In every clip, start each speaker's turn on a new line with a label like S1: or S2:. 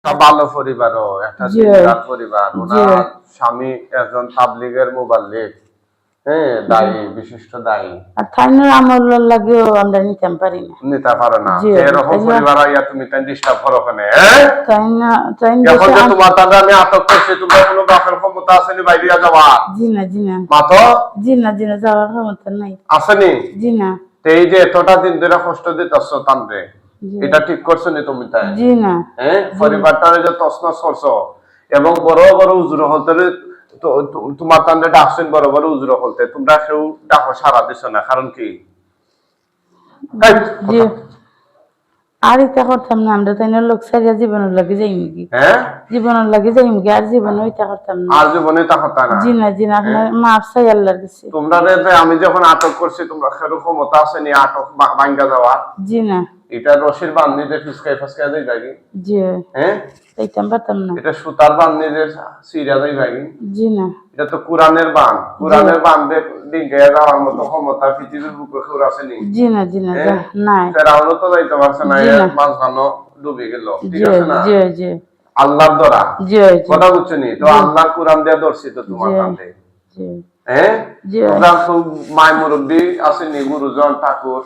S1: ভালো পরিবারও একটা
S2: জি
S1: দিনদার পরিবার,
S2: জি
S1: ওনার স্বামী একজন তাবলীগের মুবাল্লিগ, হ্যাঁ,
S2: জি
S1: দায়ী, বিশিষ্ট দায়ী।
S2: আর থাইনের আমল লাগেও আমরা নিতে পারি না।
S1: নিতে পারে না,
S2: জি
S1: এরকম
S2: তাইলে
S1: পরিবার আইয়া তুমি তাই ডিস্টার্ব করো কেন? হ্যাঁ,
S2: তাই
S1: এখন
S2: দেশে
S1: যে তোমার তাহলে আমি আটক করছি, তোমার কোনো বাপের ক্ষমতা আসেনি বাইরে যাওয়া?
S2: জি না জি না
S1: মাতো
S2: জি না যাওয়ার ক্ষমতা নাই।
S1: আসেনি?
S2: জি না
S1: এই যে এতটা দিন ধরে কষ্ট দিতেছ তানরে,
S2: জি
S1: এটা ঠিক করছো নি তুমি? তাই
S2: জি না
S1: হ্যাঁ,
S2: জি
S1: পরিবারটারে যে তছনছ করছো এবং বড় বড় উজুর হলতে তোমার তান্ডে ডাকছেন, বড় বড় উজুর হলতে তোমরা কেউ ডাকো সারা দিছ না, কারণ কি? এই,
S2: জি
S1: কথা।
S2: আর ইটা করতাম না আমরা, তাই না লোক সারিয়া জীবনের লাগে যাই নাকি,
S1: হ্যাঁ,
S2: জীবনের লাগে যাই নাকি, আর জীবনে ইটা করতাম না।
S1: আর জীবনে তা হতা না।
S2: জি না
S1: হ্যাঁ,
S2: আপনার মাফ চাই আল্লাহর কাছে।
S1: তোমরা যে আমি যখন আটক করছি, তোমরা সেরকম ক্ষমতা আসেনি আটক ভাঙ্গা যাওয়া?
S2: জি না
S1: এটা রশির বান্ধি যে ফিসকাই ফসকাই দেয় যাই?
S2: জি
S1: হ্যাঁ,
S2: চাইতাম পারতাম না।
S1: এটা সুতার বান্ধি যে সিরা দেয় যাই?
S2: জি না
S1: এটা তো কোরআনের বান,
S2: জি
S1: কোরআনের বান্ধে ডিঙ্গে যাওয়ার মতো ক্ষমতা পৃথিবীর বুকে কেউ আসেনি।
S2: জি না
S1: হ্যাঁ,
S2: নাই।
S1: ফেরাউনও তো যাইতে পারছে না,
S2: জি
S1: এর
S2: না
S1: মাঝখানো ডুবে গেল, ঠিক
S2: জি
S1: আছে না?
S2: জি জি
S1: আল্লাহর দ্বারা
S2: জি জি
S1: কথা বুঝছো নি তো?
S2: জি
S1: আল্লাহ কোরআন দিয়ে ধরছি তো তোমার
S2: জি
S1: কান্দে।
S2: জি
S1: হ্যাঁ,
S2: জি
S1: তোমরা তো মায় মুরব্বী আসেনি, গুরুজন ঠাকুর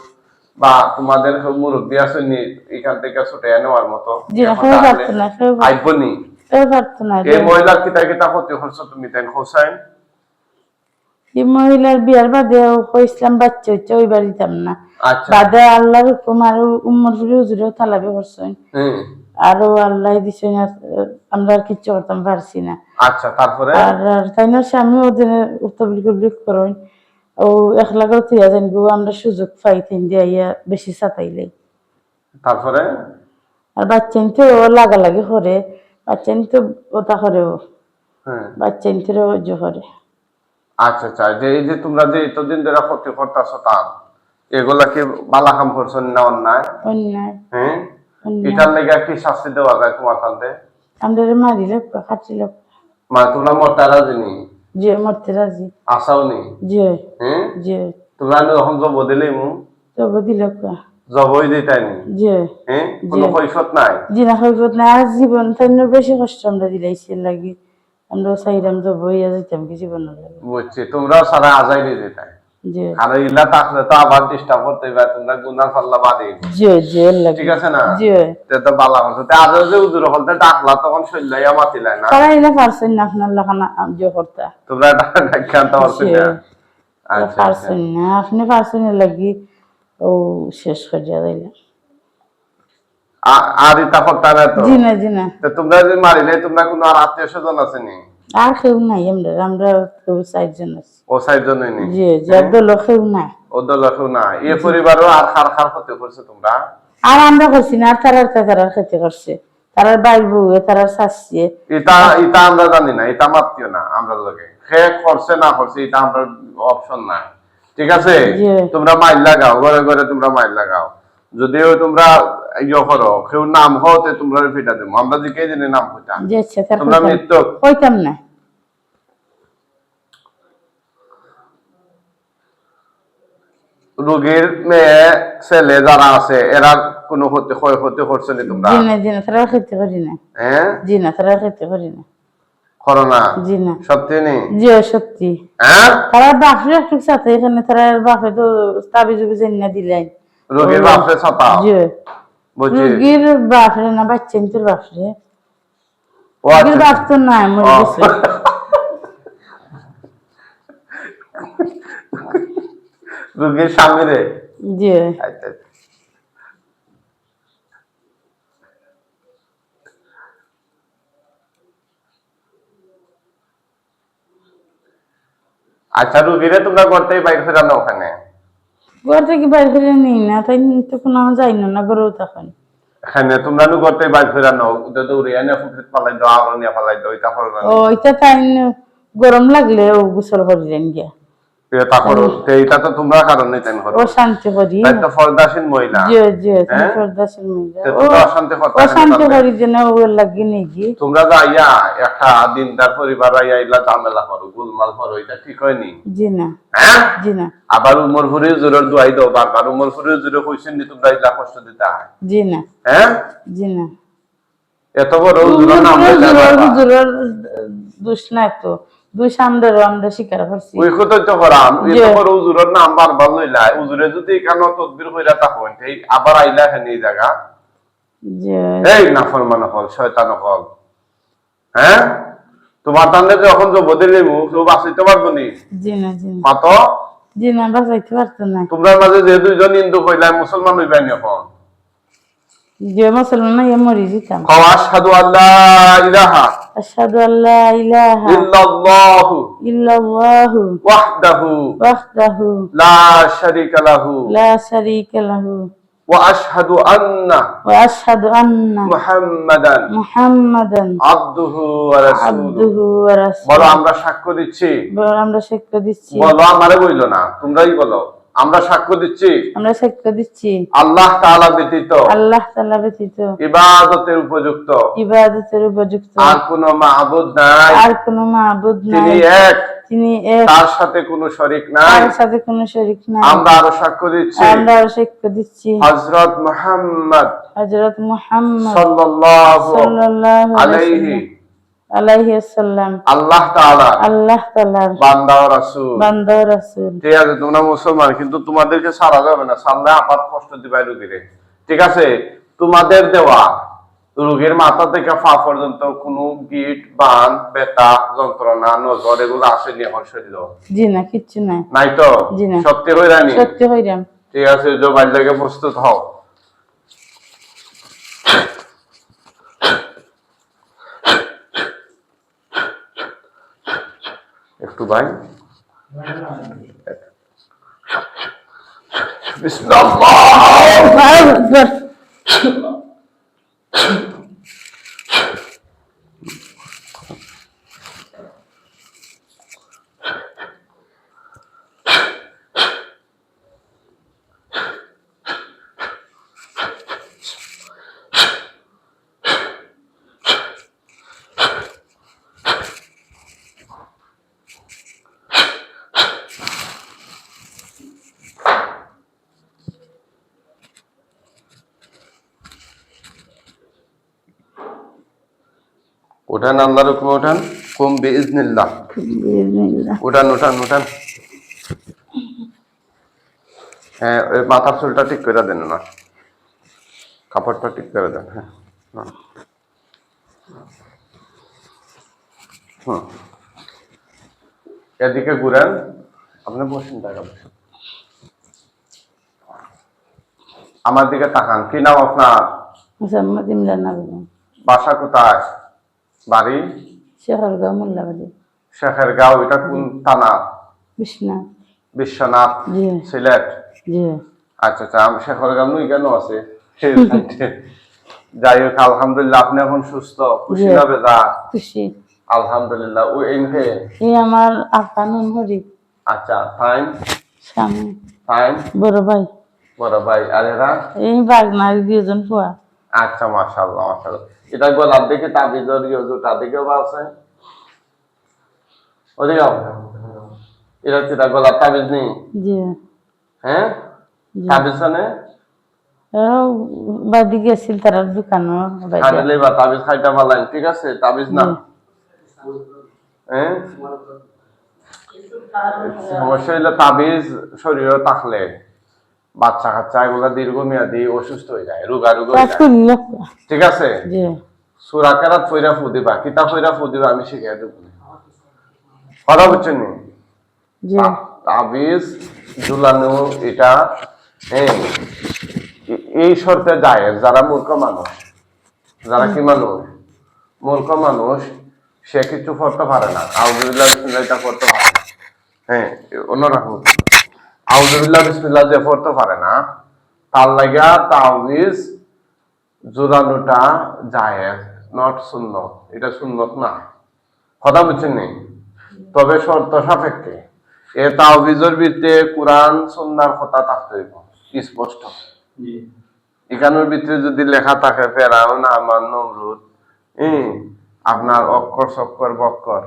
S1: বা তোমাদের মুরব্বী আসেনি এখান থেকে ছুটে নেওয়ার মতো?
S2: জি না
S1: এখন
S2: কেউ
S1: ডাকলে
S2: পারতো না
S1: আইবনি।
S2: কেউ পারতো না
S1: এই
S2: রে।
S1: মহিলার কিতা কিতা ক্ষতি করছো তুমি তাই হোসাইন?
S2: এই মহিলার বিয়ার বাদে ইসলাম বাচ্চা হচ্ছে ওই বাড়িতাম না,
S1: আচ্ছা,
S2: বাদে আল্লাহর হুকুম আর উম্মর ফুরি হুজুরেও তালাবে করছেন,
S1: হ্যাঁ,
S2: আরো আল্লাহ দিছে না, আমরা আর কিচ্ছু করতাম পারছি না।
S1: আচ্ছা, তারপরে?
S2: আর তাই না স্বামী ওদের তবলিক করেন, ও একলা করে তুই জান গো আমরা সুযোগ পাই তিন দিয়ে ইয়া বেশি সাতাইলে।
S1: তারপরে?
S2: আর বাচ্চা তো লাগালাগি করে, বাচ্চা তো ওটা করে, ও
S1: হ্যাঁ,
S2: বাচ্চা তো অহ্য করে।
S1: আচ্ছা আচ্ছা, যে এই যে তোমরা যে এতদিন ধরে ক্ষতি করতেছো তা এগুলা কি বালা কাম করছো না অন্যায়?
S2: অন্যায়
S1: হ্যাঁ,
S2: অন্যায়
S1: এটার লেগে কি শাস্তি দেওয়া যায় তোমার কাছে?
S2: আমরা মারি লোক খাচ্ছি লোক।
S1: মানে তোমরা মরতে রাজি নি?
S2: যে মরতে রাজি।
S1: আসাও নি?
S2: যে
S1: হ্যাঁ,
S2: যে
S1: তোমরা যখন জব দিলে মু
S2: তবু দিল
S1: জবই দিতাই নি?
S2: যে
S1: হ্যাঁ,
S2: যে
S1: কোনো কৈফত নাই?
S2: জি না হইব না, আর জীবন তাই বেশি কষ্ট আমরা দিলাইছি লাগি, আমরা চাইলাম তো বইয়া যেতাম কি জীবনের লাগে।
S1: বুঝছি, তোমরা সারা আজাই দিয়ে দিতাই,
S2: যে
S1: আর ইলা থাকলে তো আবার ডিস্টার্ব করতে পারে, তোমরা গুনার পাল্লা বাদে।
S2: যে লাগে
S1: ঠিক আছে না?
S2: যে
S1: তে তো বালা করছো, তে আজ যে উদুর হলতে ডাকলা তখন শৈলাইয়া মাতিলাই না?
S2: তারা এনে পারছেন না আপনার লাখানা যে করতা।
S1: তোমরা ডাক্তার আনতে পারছো
S2: যে
S1: না? আচ্ছা আচ্ছা,
S2: পারছেন না, আপনি পারছেন লাগি ও শেষ করিয়া দিলাম।
S1: আর ইতা করতা না তো?
S2: জি না
S1: তো তোমরা যে মারিলে তোমরা কোনো আর আত্মীয় স্বজন আছে নি?
S2: আর কেউ নাই, আমরা কেউ চারজন আছি।
S1: ও সাইড জন্যই নি?
S2: যে
S1: হ্যাঁ,
S2: দল কেউ নাই।
S1: ও দলকেও না, এ পরিবারও আর খার খার হতে করছে তোমরা?
S2: আর আমরা করছি না, আর তারার খেতে করছে, তারার বাইর বউ তারার শাসছে।
S1: এটা এটা আমরা জানি না, এটা মাত্রিও না আমরা লগে সে করছে না করছে, এটা আমরা অপশন নাই। ঠিক আছে,
S2: যে
S1: তোমরা মাইল লাগাও, ঘরে ঘরে তোমরা মাইল লাগাও, যদিও তোমরা ইয়ে করো কেউ নাম হতে তোমরা ফিটা দেবো, আমরা যে কে জানি নাম হইতা
S2: যে তার
S1: তোমরা মৃত্যু।
S2: কইতাম না।
S1: রোগীর মেয়ে ছেলে যারা আছে এরা কোনো ক্ষতি করছে না তোমরা?
S2: জি না তারা খেতে করি না।
S1: হ্যাঁ,
S2: জি না তারা খেতে করি না।
S1: করো না?
S2: জি না
S1: সত্যি নেই?
S2: জি সত্যি।
S1: হ্যাঁ,
S2: তারা বাপরে একটু সাথে এখানে তারা বাপে তো তাবিজ উবিজ এনে দিলেন।
S1: রোগীর বাপরে ছাপাও?
S2: জি
S1: বুঝছি।
S2: রুগীর বাপরে না, বাচ্চা তোর বাপরে,
S1: ও
S2: রুগীর
S1: আচ্ছা
S2: বাপ
S1: আচ্ছা।
S2: তো নাই, মরে
S1: ও,
S2: গেছে।
S1: রোগীর স্বামী রে?
S2: জি
S1: আচ্ছা আচ্ছা। আচ্ছা, রুগীরে তোমরা করতেই বাইর ফেরা না ওখানে?
S2: ঘর থেকে বাইরে ফেলে নিই না, তাই তো কোনো যাই না গরু তখন।
S1: এখানে তোমরা নু করতেই বাইর ফেরা নাও, দৌড়িয়া নিয়ে ফুটফুট পালাই দাও, আলো নিয়ে পালাই দাও, এটা করো না?
S2: ও এটা তাই গরম লাগলে ও গোসল করিলেন গিয়া।
S1: এটা করো, এটা তো তোমরা কারণে তাই করো,
S2: ও শান্তি করি।
S1: তাই তো ফরদাসীন মহিলা।
S2: যে
S1: হ্যাঁ,
S2: সর্দাসের মহিলা ও
S1: তোমরা অশান্তি করতে
S2: ও শান্তি করি যেন ও লাগি নেই গিয়ে।
S1: তোমরা যে আইয়া একটা দিনদার পরিবার আইয়া ইলা ঝামেলা করো, গুলমাল করো, এটা ঠিক হয়নি?
S2: জি না
S1: হ্যাঁ,
S2: জি না
S1: আবার উমর ফুরি জোরের দোয়াই দাও বারবার, উমর ফুরি জোরে কইছেন নি তোমরা ইলা কষ্ট দিতা?
S2: জি না
S1: হ্যাঁ,
S2: জি না
S1: এত বড় হুজুরের নাম লইলা বাবা।
S2: হুজুরের দোষ নাই তো, দোষ আমরা স্বীকার করছি।
S1: ওই কথাই তো করাম, এত বড় হুজুরের নাম বারবার লইলা, হুজুরে যদি এখানে তদবির কইরা থাকেন, এই আবার আইলা হেন এই জায়গা,
S2: যে
S1: এই নাফরমান হল, শয়তান হল, হ্যাঁ? তোমার তান্ডে যখন যে বদলে মুখ তো বাঁচাইতে পারবো নি?
S2: জি না, জি না,
S1: মাতো
S2: জি না, বাঁচাইতে পারতো না।
S1: তোমরা মাঝে যে দুইজন হিন্দু কইলা মুসলমান হইবেন এখন।
S2: যে মুসলমান না মরি যেতাম।
S1: খাও আশহাদু আল্লাহ ইলাহা
S2: আশহাদু আল্লা ইলাহা
S1: ইল্লাল্লাহু
S2: ইল্লাল্লাহু
S1: ওয়াহদাহু
S2: ওয়াহদাহু
S1: লা শারীকা লাহু
S2: লা শারীকা লাহু
S1: ওয়া আশহাদু আন্না
S2: ওয়া আশহাদু আন্না
S1: মুহাম্মাদান
S2: মুহাম্মাদান
S1: আবদুহু ওয়া রাসূলুহু।
S2: আবদুহু ওয়া রাসূলুহু।
S1: বলো আমরা সাক্ষ্য দিচ্ছি।
S2: বলো আমরা সাক্ষ্য দিচ্ছি।
S1: বলো, আমারে বইলো না, তোমরাই বলো। আমরা সাক্ষ্য দিচ্ছি
S2: আমরা সাক্ষ্য দিচ্ছি
S1: আল্লাহ তাআলা ব্যতীত
S2: আল্লাহ তাআলা ব্যতীত
S1: ইবাদতের উপযুক্ত
S2: ইবাদতের উপযুক্ত
S1: আর কোনো মাবুদ নাই।
S2: আর কোনো মাবুদ
S1: তিনি
S2: নাই।
S1: এক,
S2: তিনি এক,
S1: তার সাথে কোনো শরীক নাই।
S2: তার সাথে কোনো শরীক নাই।
S1: আমরা আরো সাক্ষ্য দিচ্ছি
S2: আমরা সাক্ষ্য দিচ্ছি
S1: হযরত মুহাম্মদ
S2: হযরত মুহাম্মদ
S1: সাল্লাল্লাহু
S2: সাল্লাল্লাহু
S1: আলাইহি
S2: আলাইহি ওয়াসাল্লাম
S1: আল্লাহ তাআলা
S2: আল্লাহ তাআলার
S1: বান্দা ও রাসূল।
S2: বান্দা ও রাসূল।
S1: ঠিক আছে, তোমরা মুসলমান, কিন্তু তোমাদেরকে ছাড়া যাবে না, সামনে আপাত কষ্ট দিবাই রোগীরে। ঠিক আছে, তোমাদের দেওয়া রোগীর মাথা থেকে পা পর্যন্ত কোনো গিট বান ব্যথা যন্ত্রণা নজর এগুলো আসেনি এখন শরীর?
S2: জি না, কিচ্ছু নাই।
S1: নাই তো?
S2: জি না।
S1: সত্যি হইরানি?
S2: সত্যি হইরাম।
S1: ঠিক আছে, জবাই লাগে প্রস্তুত হও। একটু ভাই বিসমিল্লাহ।
S2: আল্লাহু আকবার।
S1: উঠান, আল্লাহর হুকুমে উঠান। কুম বিইজনিল্লাহ।
S2: বিসমিল্লাহ।
S1: উঠান উঠান উঠান। হ্যাঁ, ওই মাথার চুলটা ঠিক করে দেন না, কাপড়টা ঠিক করে দেন। হ্যাঁ, হুম, এদিকে ঘুরেন। আপনি বসেন, টাকা বসেন, আমার দিকে তাকান। কি নাম আপনার?
S2: মুহাম্মদ ইমরান বেগম।
S1: বাসা কোথায়? বাড়ি?
S2: শেখরগাঁও মোল্লাবাড়ি।
S1: শেখের গাঁও। এটা কোন থানা?
S2: বিশ্বনাথ।
S1: বিশ্বনাথ,
S2: জি
S1: সিলেট।
S2: জি।
S1: আচ্ছা আচ্ছা, আমি শেখর গাঁও নই কেন আছে সেই সাইডে। যাই হোক, আলহামদুলিল্লাহ, আপনি এখন সুস্থ, খুশি
S2: জি।
S1: না বেজা?
S2: খুশি।
S1: আলহামদুলিল্লাহ। ও এনকে
S2: এই আমার আপা নাম হরি।
S1: আচ্ছা, ফাইন
S2: স্বামী।
S1: ফাইন।
S2: বড় ভাই।
S1: বড় ভাই। আর এরা?
S2: এই বাগনার দুজন ফুয়া।
S1: আচ্ছা, মাশাআল্লাহ মাশাআল্লাহ। এটা গোলাপ দেখে তাবিজর ইউজু তাদিকেও আছে ওদিকে। এটা কি তা গোলাপ তাবিজ নেই?
S2: জি
S1: হ্যাঁ,
S2: জি।
S1: তাবিজ মানে
S2: বাদি গেছিল তার দোকানও
S1: খাইলে বা তাবিজ খাইটা ভালো। ঠিক আছে, তাবিজ না। হ্যাঁ, সমস্যা হইলো তাবিজ শরীরে থাকলে বাচ্চা কাচ্চা এগুলা দীর্ঘমেয়াদী অসুস্থ হয়ে যায়, রোগারোগ হয়ে যায়। ঠিক আছে,
S2: জি
S1: সূরা কেরাত পয়রা ফু দিবা, কিতাব পয়রা ফু দিবা, আমি শিখিয়ে দেব। কথা বুঝছেন নি?
S2: জি
S1: তাবিজ ঝুলানো এটা এই শর্তে যায় যারা মূর্খ মানুষ, যারা কি মানুষ, মূর্খ মানুষ, সে কিছু করতে পারে না। আউযুবিল্লাহ বিসমিল্লাহ এটা করতে পারে না। হ্যাঁ, অন্যরকম আউযুবিল্লাহ বিসমিল্লাহ যে করতে পারে না, তার লাগা তাবিজ ঝুলানোটা জায়েজ, নট সুন্নত। এটা সুন্নত না। কথা বুঝছেন নি? তবে শর্ত সাপেক্ষে এ তাওবিজের ভিতরে কোরআন সুন্নাহর কথা থাকতে হইব স্পষ্ট। এখানের ভিতরে যদি লেখা থাকে ফেরাউন হামান নমরুদ, আপনার অক্ষর সক্কর বক্কর,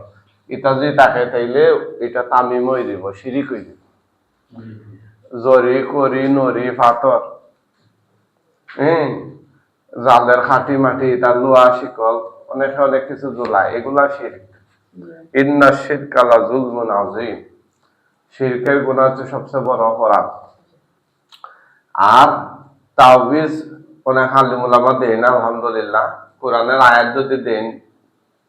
S1: এটা যদি থাকে তাইলে এটা তামিম হয়ে দিব, শিরিক হয়ে দিব। জরি করি নরি ফাতর, জালের খাটি মাটি, তার লোহা শিকল, অনেকে অনেক কিছু ঝোলায়, এগুলা শিরক। ইন্না শিরকা লাযুলমুন আযীম, শিরকের গুনাহ হচ্ছে সবচেয়ে বড় অপরাধ। আর তাওবীজ অনেক আলিম উলামা দেন, আলহামদুলিল্লাহ। কোরআনের আয়াত যদি দেন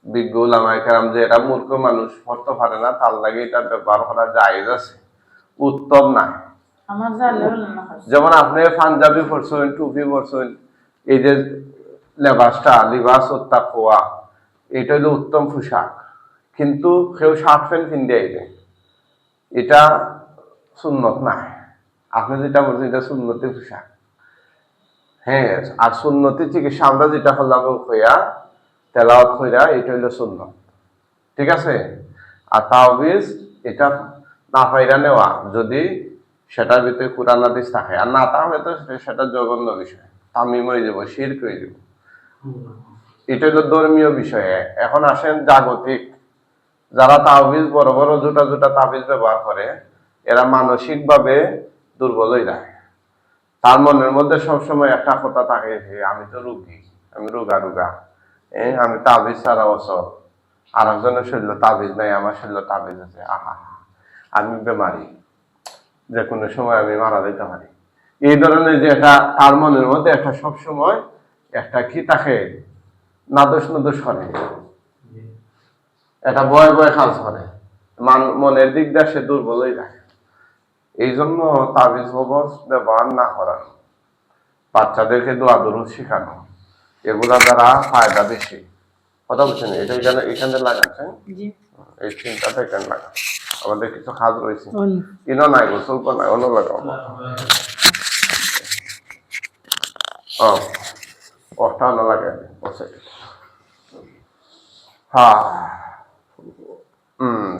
S1: বিজ্ঞ উলামায়ে কেরাম যে এটা মূর্খ মানুষ পড়তে পারে না, তার লাগে এটা ব্যবহার করা জায়েজ আছে, উত্তম না।
S2: আমার জালে না।
S1: যেমন আপনি পাঞ্জাবি পরছেন, টুপি পরছেন, এই যে লেবাসটা, লিবাস ও তাকওয়া, এটা হলো উত্তম পোশাক। কিন্তু কেউ শার্ট প্যান্ট কিনতে আইবে, এটা সুন্নত না। আপনি যেটা বলছেন এটা সুন্নতি পোশাক। হ্যাঁ, আর সুন্নতি চিকিৎসা আমরা যেটা হলাম হইয়া তেলাওয়াত হইয়া, এটা হইলো সুন্নত। ঠিক আছে? আর তাওবীজ এটা না হইরা নেওয়া, যদি সেটার ভিতরে কুরআন হাদিস থাকে, আর না তাহলে তো সেটা জঘন্য বিষয়, তামিম হয়ে যাব, শিরক হয়ে যাব। এটা হলো ধর্মীয় বিষয়। এখন আসেন জাগতিক, যারা তাওবীজ বড় বড় জোটা জোটা তাবিজ ব্যবহার করে, এরা মানসিক ভাবে দুর্বল হয়ে যায়। তার মনের মধ্যে সবসময় একটা কথা থাকে, আমি তো রোগী, আমি রোগা রোগা, আমি তাবিজ ছাড়া অচল, আর একজনের শরীর তাবিজ নাই, আমার শরীর তাবিজ আছে, আহা আমি বেমারি, যে কোনো সময় আমি মারা যেতে পারি। এই ধরনের যে একটা তার মনের মধ্যে একটা সবসময় একটা কি থাকে, নাদোষ নাদোষ করে, একটা ভয় ভয় কাজ করে, মনের দিক দিয়ে সে দুর্বল হয়ে যায়। এই জন্য তাবিজ কবজ ব্যবহার না করানো, বাচ্চাদেরকে দোয়া দরুদ শেখানো, এগুলা দ্বারা ফায়দা বেশি। কথা বলছেন, এটা এখানে লাগাচ্ছেন, এই চিন্তাটা এখানে লাগান। আমাদের কিছু কাজ রয়েছে, ইনো নাই, গোসল নাই, অন্য লাগাবো। ওটা না লাগে, হ্যাঁ।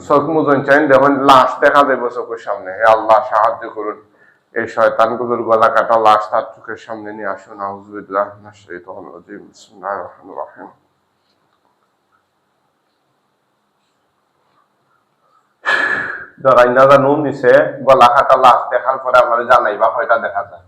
S1: চোখ মুজন চাইন, দেখুন লাশ দেখা যাবে চোখের সামনে। হে আল্লাহ সাহায্য করুন, এই শয়তানগুলোর গলা কাটা লাশ তার চোখের সামনে নিয়ে আসুন। আউযুবিল্লাহি মিনাশ শাইতানির রাজিম। বিসমিল্লাহির রহমানির রহিম। যারা ইন্দাজা নুন নিছে, গলা কাটা লাশ দেখার পরে আমার জানাইবা কয়টা দেখা যায়।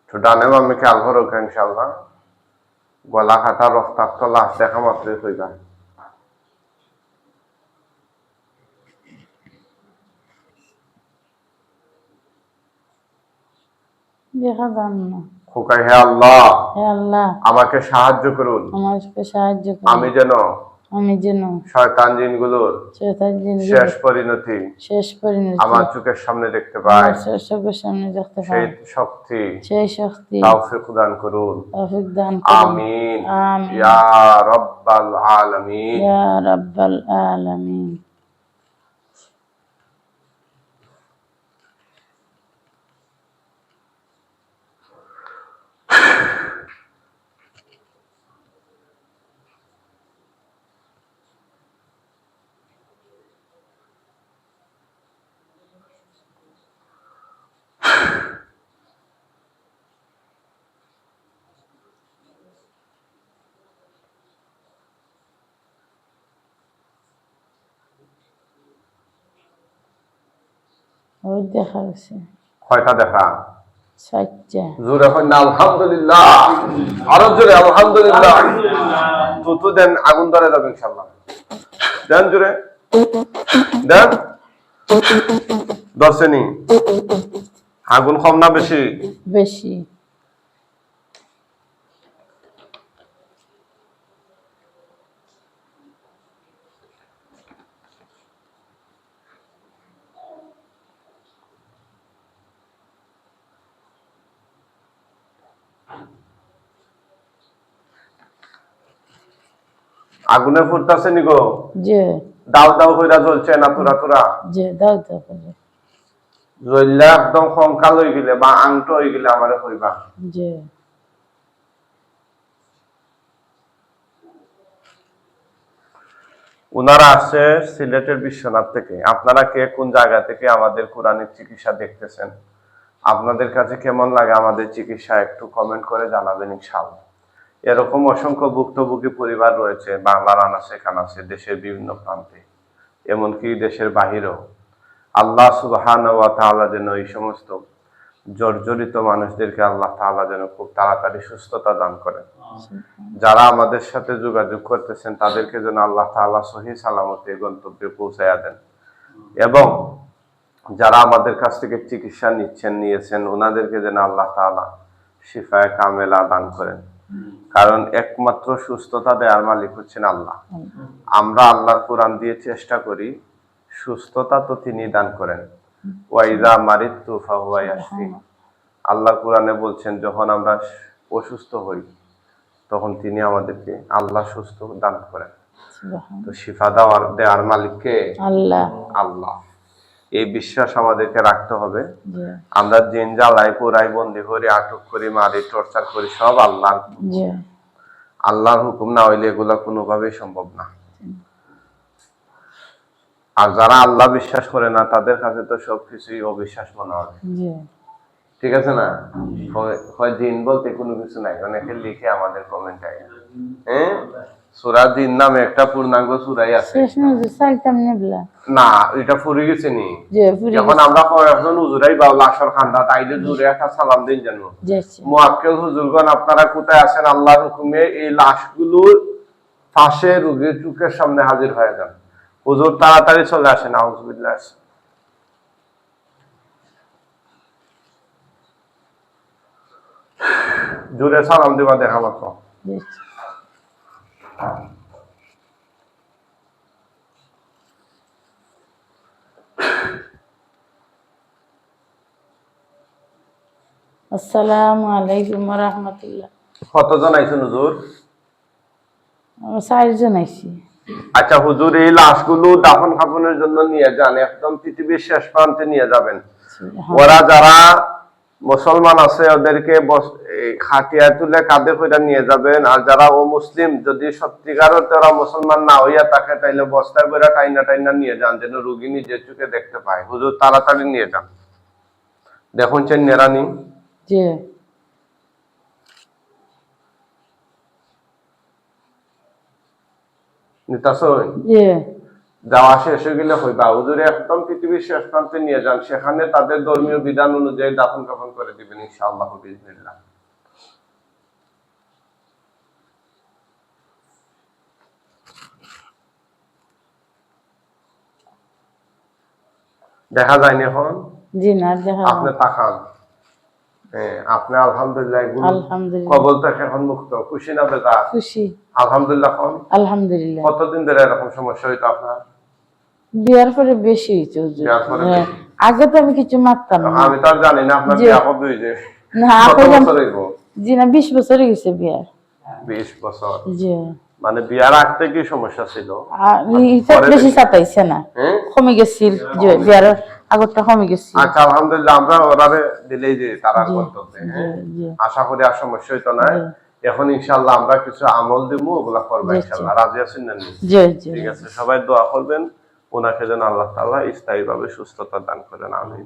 S1: তো ডানে বামে খেয়াল করো ইনশাআল্লাহ, গলা কাটা রক্তাক্ত লাশ দেখা মাত্রই কইবা।
S2: দেখা যান না।
S1: খোকাই, হে আল্লাহ,
S2: হে আল্লাহ
S1: আমাকে সাহায্য করুন,
S2: আমাকে সাহায্য করুন,
S1: আমি যেন শয়তান জিনগুলোর শেষ পরিণতি আমার চোখের সামনে দেখতে পাই। সেই শক্তি তৌফিক দান করুন। আমিন ইয়া রাব্বাল আলামিন।
S2: ইয়া রাব্বাল আলামিন। ওই দেখা গেছে
S1: কয়টা দেখা?
S2: 60টা।
S1: জোরে হয় না আলহামদুলিল্লাহ, আরো জোরে আলহামদুলিল্লাহ। তো দেন, আগুন ধরে যাবে ইনশাআল্লাহ। দেন জোরে দেন। দর্শনী আগুন কম না বেশি?
S2: বেশি।
S1: আগুনে ফুটতাছে নি গো?
S2: যে
S1: দাও দাও কইরা জ্বলছে না তোরা তোরা?
S2: যে দাও দাও করে
S1: জ্বললে একদম কঙ্কাল হয়ে গেলে বা আংটো হয়ে গেলে আমারে কইবা।
S2: যে
S1: ওনারা আসছে সিলেটের বিশ্বনাথ থেকে। আপনারা কে কোন জায়গা থেকে আমাদের কোরআনের চিকিৎসা দেখতেছেন আপনাদের কাছে কেমন লাগে আমাদের চিকিৎসা একটু কমেন্ট করে জানাবেন ইনশাআল্লাহ। এরকম অসংখ্য ভুক্তভোগী পরিবার রয়েছে বাংলার আনাচে কানাচে, দেশের বিভিন্ন প্রান্তে, এমনকি দেশের বাহিরেও। আল্লাহ সুবহানাহু ওয়া তাআলা যেন এই সমস্ত জর্জরিত মানুষদেরকে আল্লাহ তাআলা যেন খুব তাড়াতাড়ি সুস্থতা দান করেন। যারা আমাদের সাথে যোগাযোগ করতেছেন তাদেরকে যেন আল্লাহ তাআলা সহিহ সালামতে গন্তব্যে পৌঁছায়া দেন, এবং যারা আমাদের কাছ থেকে চিকিৎসা নিয়েছেন ওনাদেরকে যেন আল্লাহ তাআলা শিফায়ে কামেলা দান করেন। কারণ একমাত্র সুস্থতা দেওয়ার মালিক হচ্ছেন আল্লাহ। আমরা আল্লাহর কোরআন দিয়ে চেষ্টা করি, সুস্থতা তো তিনি দান করেন। ওয়াইজা মারিদতু ফাহুয়া ইয়াশফি। আল্লাহ কোরআনে বলছেন যখন আমরা অসুস্থ হই তখন তিনি আমাদেরকে আল্লাহ সুস্থ দান করেন। তো শিফা দেওয়ার মালিককে
S2: আল্লাহ।
S1: আল্লাহ। এই বিশ্বাস আমাদেরকে রাখতে হবে। আমরা জিন জ্বালাই পোড়াই বন্দি করি, আটক করি, মারি, টর্চার করি, সব আল্লাহর হুকুম না হইলে এগুলা কোনোভাবেই সম্ভব না। আর যারা আল্লাহ বিশ্বাস করে না তাদের কাছে তো সবকিছুই অবিশ্বাস মনে হবে। ঠিক আছে না? হয় জিন বলতে কোনো কিছু নাই, অনেকে লিখে আমাদের কমেন্টে। হ্যাঁ, সূরা জিন নামে একটা পূর্ণাঙ্গ সূরাই আছে না, এটা ফুরে গেছে নি। যখন আমরা কয়েকজন হুজুরাই বাউলা আসর খান্দা তাইলে জুড়ে একটা সালাম দিন জানো। মুআক্কেল হুজুরগণ আপনারা কোথায় আছেন? আল্লাহর হুকুমে এই লাশগুলোর পাশে রোগীর চোখের সামনে হাজির হয়ে যান। হুজুর তাড়াতাড়ি চলে আসেন। আউযুবিল্লাহ। জুড়ে সালাম দিবা দেখা মাত্র।
S2: আসসালামু আলাইকুম ওয়া রাহমাতুল্লাহ।
S1: কতজন আইছেন হুজুর?
S2: 4 জন আইছি।
S1: আচ্ছা হুজুর, এই লাশগুলো দাফন কাফনের জন্য নিয়ে যান, একদম পৃথিবীর শেষ প্রান্তে নিয়ে যাবেন। ওরা যারা মুসলমান আছে ওদেরকে খাটিয়া তুলে কাঁধে করে নিয়ে যাবেন, আর যারা মুসলিম যদি সত্যিকার ওরা মুসলমান না হইয়া থাকে তাইলে বস্তায় করে টাইনা টাইনা নিয়ে যান, যেন রোগী নিজের চোখে দেখতে পায়। হুজুর তাড়াতাড়ি নিয়ে যান। দেখুন নেরানি যাওয়া শেষ হয়ে গেলে হইবা হুজুরে একদম পৃথিবীর শেষ প্রান্তে নিয়ে যান, সেখানে তাদের ধর্মীয় বিধান অনুযায়ী দাফন কাফন করে দিবেন ইনশাআল্লাহ বিইজনিল্লাহ। দেখা যায়নি এখন?
S2: জি না, দেখা
S1: আপনি তাকান। হ্যাঁ, আপনি আলহামদুলিল্লাহ কবল থেকে এখন মুক্ত। খুশি না বেজার?
S2: খুশি
S1: আলহামদুলিল্লাহ। এখন
S2: আলহামদুলিল্লাহ।
S1: কতদিন ধরে এরকম সমস্যা হইতো আপনার?
S2: বিয়ার পরে বেশি হইতো। আগে তো আমি কিছু মারতাম না।
S1: আমি তো আর জানি না আপনার বিয়া কবে হইছে।
S2: না,
S1: কত বছর হইব?
S2: জি না, 20 বছর হয়ে গেছে বিয়ার।
S1: 20 বছর?
S2: জি।
S1: মানে বিয়ার আগ থেকে সমস্যা ছিল?
S2: বেশি চাতাইছে না, কমে গেছিল। যে বিয়ার আগরটা কমে গেছিল।
S1: আচ্ছা আলহামদুলিল্লাহ, আমরা ওরারে দিলেই যে তারা করতে। আশা করি আর সমস্যা হইতো না। এখন ইনশাআল্লাহ আমরা কিছু আমল দিব, ওগুলা করব ইনশাআল্লাহ। রাজি আছেন না?
S2: জি জি।
S1: ঠিক আছে, সবাই দোয়া করবেন ওনাকে যেন আল্লাহ তাআলা স্থায়ীভাবে সুস্থতা দান করেন। আমিন।